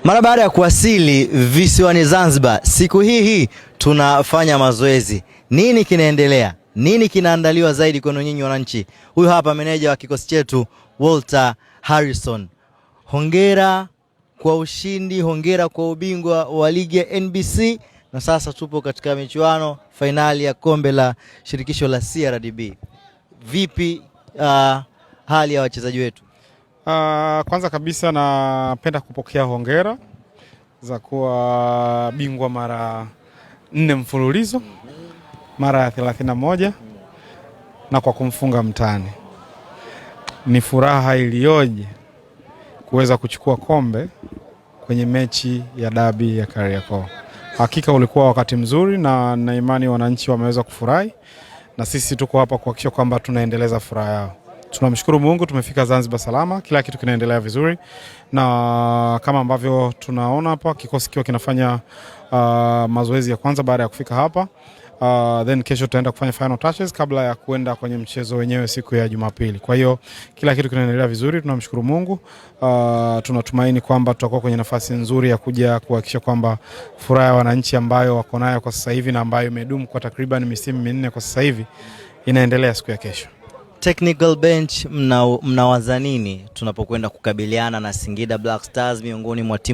Mara baada ya kuwasili visiwani Zanzibar, siku hii tunafanya mazoezi. Nini kinaendelea? Nini kinaandaliwa zaidi kwenu nyinyi wananchi? Huyu hapa meneja wa kikosi chetu Walter Harrison. Hongera kwa ushindi, hongera kwa ubingwa wa ligi ya NBC, na sasa tupo katika michuano finali ya kombe la shirikisho la CRDB. Vipi hali ya wachezaji wetu? Kwanza kabisa napenda kupokea hongera za kuwa bingwa mara 4 mfululizo, mara ya 31 na kwa kumfunga mtani. Ni furaha iliyoje kuweza kuchukua kombe kwenye mechi ya dabi ya Kariakoo. Hakika ulikuwa wakati mzuri na imani wananchi wameweza kufurahi, na sisi tuko hapa kuhakikisha kwamba tunaendeleza furaha yao. Tunamshukuru Mungu tumefika Zanzibar salama, kila kitu kinaendelea vizuri, na kama ambavyo tunaona hapa kikosi kiwa kinafanya mazoezi ya kwanza baada ya kufika hapa. Then kesho tutaenda kufanya final touches kabla ya kuenda kwenye mchezo wenyewe siku ya Jumapili. Kwa hiyo kila kitu kinaendelea vizuri, tunamshukuru Mungu. Tunatumaini kwamba tutakuwa kwenye nafasi nzuri ya kuja kuhakikisha kwamba furaha ya wananchi ambayo wako nayo kwa sasa hivi na ambayo imedumu kwa takriban misimu 4 kwa sasa hivi inaendelea siku ya kesho. Technical bench mnawaza nini tunapokwenda kukabiliana na Singida Black Stars miongoni mwa timu